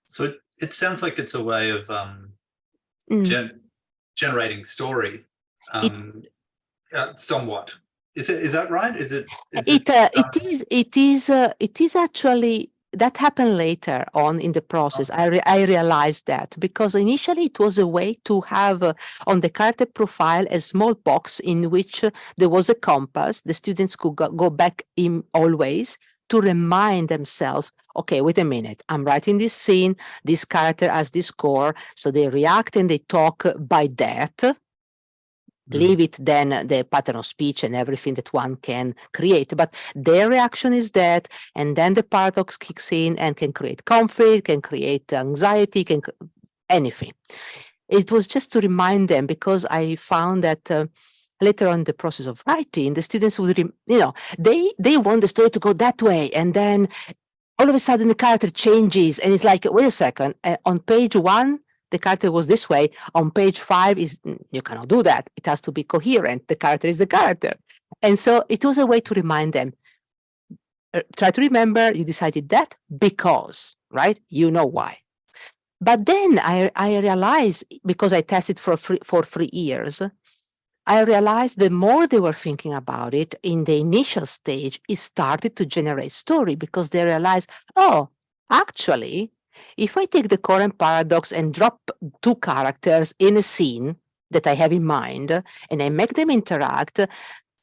So it sounds like it's a way of generating story, somewhat. Is that right? It is actually, that happened later on in the process. I realized that, because initially it was a way to have on the character profile a small box in which there was a compass. The students could go back in always to remind themselves, okay, wait a minute, I'm writing this scene, this character has this core, so they react and they talk by that. Leave it then the pattern of speech and everything that one can create, but their reaction is that, and then the paradox kicks in and can create conflict, can create anxiety, anything. It was just to remind them, because I found that later on in the process of writing, the students would, they want the story to go that way, and then all of a sudden the character changes, and it's like, wait a second, on page 1, the character was this way. On page 5, you cannot do that. It has to be coherent. The character is the character. And so it was a way to remind them, try to remember you decided that because, right? You know why. But then I realized, because I tested for 3 years, I realized the more they were thinking about it in the initial stage, it started to generate story, because they realized, oh, actually, if I take the current paradox and drop 2 characters in a scene that I have in mind, and I make them interact,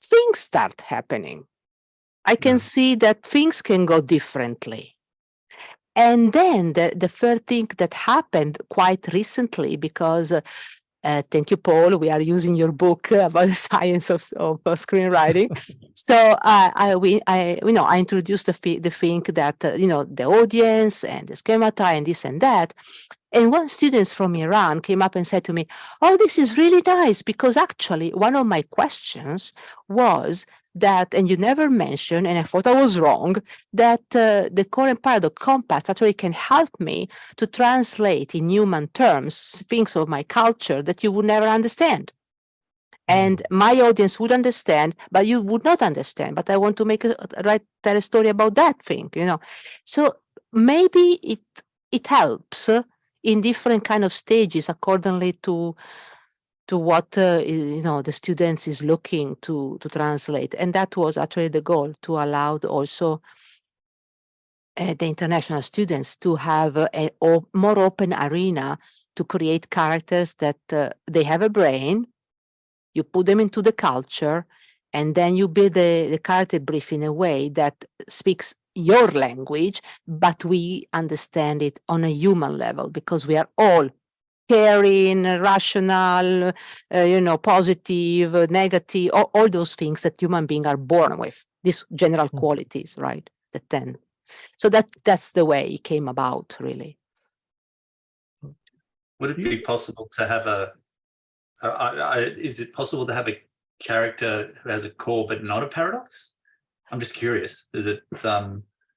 things start happening. I can see that things can go differently. And then the third thing that happened quite recently, because thank you, Paul. We are using your book about the science of screenwriting. So I introduced the thing that the audience and the schemata and this and that. And one student from Iran came up and said to me, "Oh, this is really nice, because actually one of my questions was that, and you never mentioned, and I thought I was wrong, that the current paradox compass actually can help me to translate in human terms things of my culture that you would never understand. And my audience would understand, but you would not understand. But I want to tell a story about that thing, So maybe it helps in different kind of stages accordingly to what the students is looking to translate. And that was actually the goal, to allow also the international students to have a more open arena to create characters that they have a brain, you put them into the culture, and then you build the character brief in a way that speaks your language, but we understand it on a human level, because we are all caring, rational, positive, negative, all those things that human beings are born with, these general qualities, right? So that's the way it came about, really. Would it be possible to have is it possible to have a character who has a core but not a paradox? I'm just curious. Is it?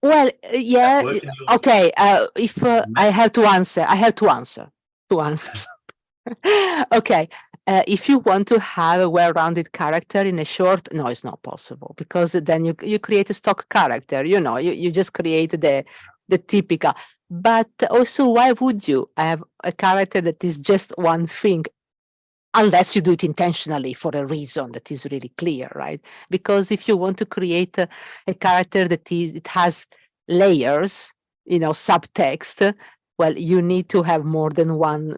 Well, yeah. Okay. If I have to answer, two answers. Okay. If you want to have a well-rounded character in a short, no, it's not possible, because then you create a stock character. You just create the typical. But also, why would you have a character that is just one thing? Unless you do it intentionally for a reason that is really clear, right? Because if you want to create a character it has layers, subtext, well, you need to have more than one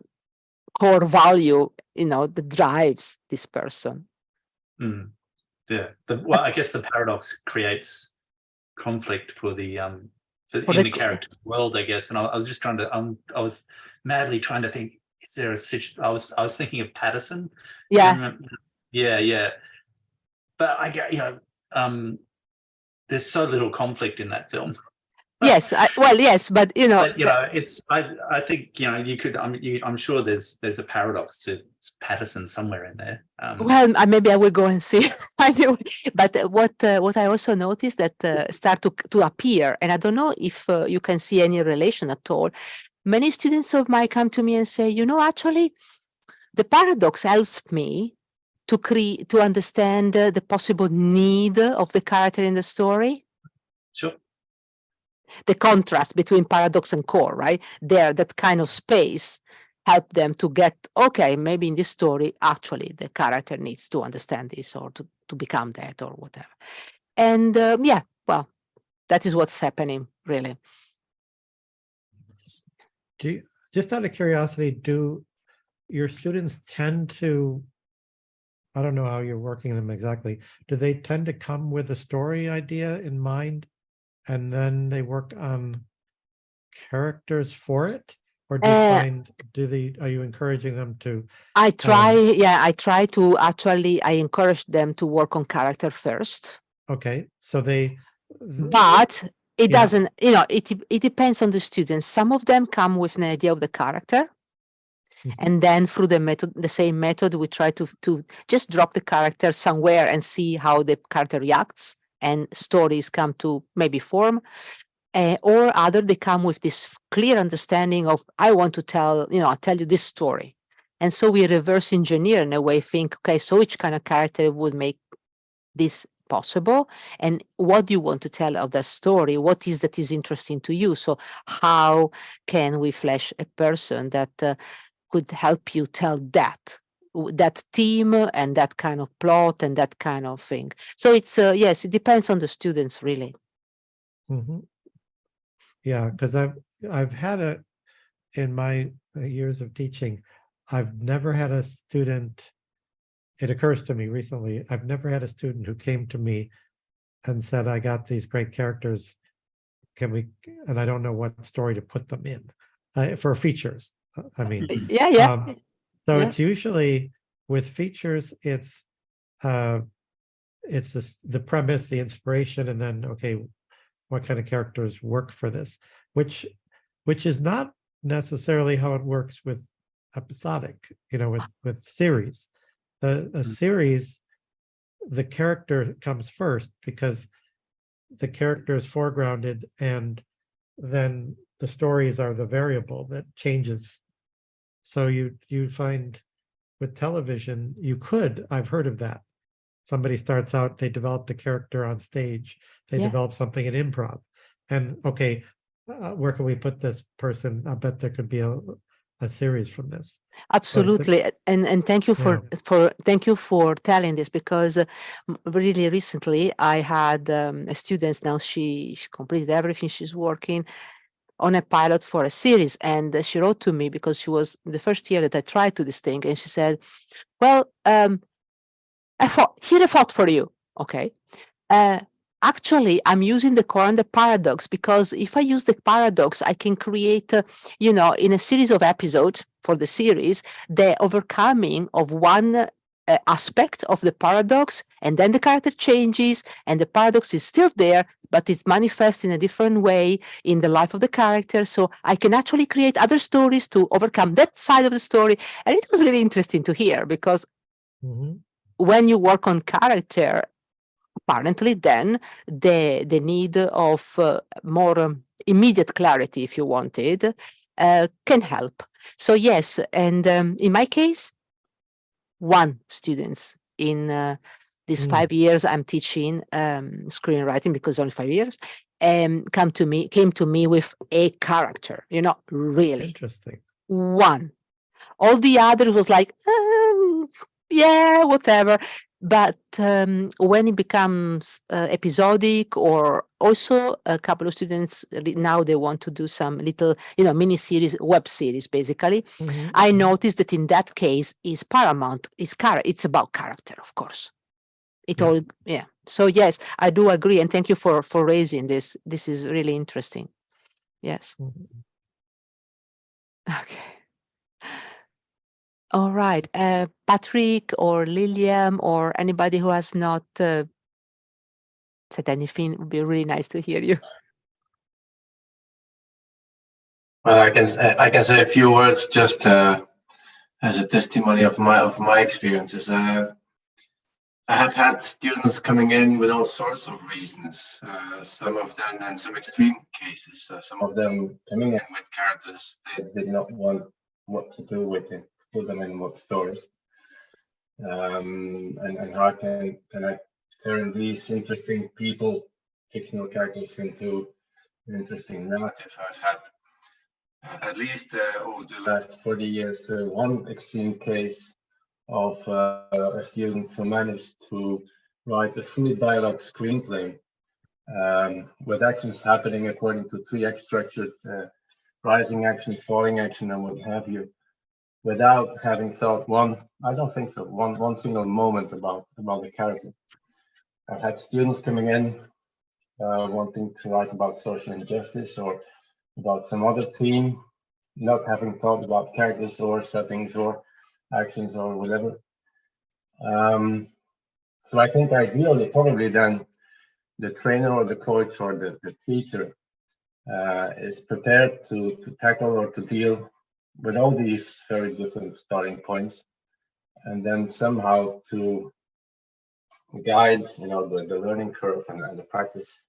core value, that drives this person. Yeah. I guess the paradox creates conflict for the the character world, I guess. And I was just I was madly trying to think, is there I was thinking of Patterson. Yeah. Yeah. But there's so little conflict in that film. Yes, yes, but it's. I think you could. I'm sure there's a paradox to Patterson somewhere in there. Well, maybe I will go and see. But what I also noticed that start to appear, and I don't know if you can see any relation at all. Many students of mine come to me and say, actually, the paradox helps me to understand the possible need of the character in the story. Sure. the contrast between paradox and core, right? There, that kind of space help them to get, okay, maybe in this story, actually, the character needs to understand this or to become that or whatever. And yeah, well, that is what's happening, really. Do you, just out of curiosity, do your students tend to, I don't know how you're working them exactly, do they tend to come with a story idea in mind and then they work on characters for it? Or do you find, are you encouraging them to? I try to actually, I encourage them to work on character first. Okay, so they. But it doesn't, it depends on the students. Some of them come with an idea of the character. And then through the same method, we try to just drop the character somewhere and see how the character reacts, and stories come to maybe form. Or other, they come with this clear understanding of, I want to tell you this story. And so we reverse engineer in a way, think, okay, so which kind of character would make this possible? And what do you want to tell of that story? What is that is interesting to you? So how can we flesh a person that could help you tell that theme and that kind of plot and that kind of thing? So it's, yes, it depends on the students, really. Mm-hmm. Yeah, because I've had in my years of teaching, I've never had a student, it occurs to me recently, I've never had a student who came to me and said, I got these great characters, and I don't know what story to put them in, for features, I mean. Yeah. So it's usually, with features, it's the premise, the inspiration, and then, okay, what kind of characters work for this, which is not necessarily how it works with episodic, with series. A series, the character comes first because the character is foregrounded, and then the stories are the variable that changes. So you find with television, I've heard of that. Somebody starts out, they developed a character on stage, they develop something in improv, and okay, where can we put this person? I bet there could be a series from this. Absolutely, and thank you for telling this, because really recently I had a student. Now she completed everything. She's working on a pilot for a series, and she wrote to me because she was the first year that I tried to this thing, and she said, well, I thought, here a thought for you. Okay. Actually, I'm using the core and the paradox, because if I use the paradox, I can create, in a series of episodes for the series, the overcoming of one aspect of the paradox, and then the character changes, and the paradox is still there, but it manifests in a different way in the life of the character. So I can actually create other stories to overcome that side of the story. And it was really interesting to hear, because when you work on character, apparently then the need of more immediate clarity, if you wanted, can help. So yes, and in my case, one students in these 5 years I'm teaching screenwriting, because only 5 years, came to me with a character, really. Interesting. One. All the others was like, yeah, whatever. But when it becomes episodic, or also a couple of students now they want to do some little, mini series, web series, basically. I noticed that in that case is paramount. It's about character, of course. So yes, I do agree, and thank you for raising this. This is really interesting. Yes. Okay. All right. Patrick or Lilian or anybody who has not said anything, it would be really nice to hear you. Well, I can say a few words just as a testimony of my experiences. I have had students coming in with all sorts of reasons. Some of them, and some extreme cases. Some of them coming in with characters they did not want what to do with it. Put them in what stories, and how can I turn these interesting people, fictional characters, into interesting narrative. I've had at least over the last 40 years, one extreme case of a student who managed to write a fully dialogue screenplay with actions happening according to 3-act structure, rising action, falling action, and what have you, without having thought one single moment about the character. I've had students coming in wanting to write about social injustice or about some other theme, not having thought about characters or settings or actions or whatever. So I think ideally, probably then the trainer or the coach or the teacher is prepared to tackle or to deal with all these very different starting points, and then somehow to guide, the learning curve and the practice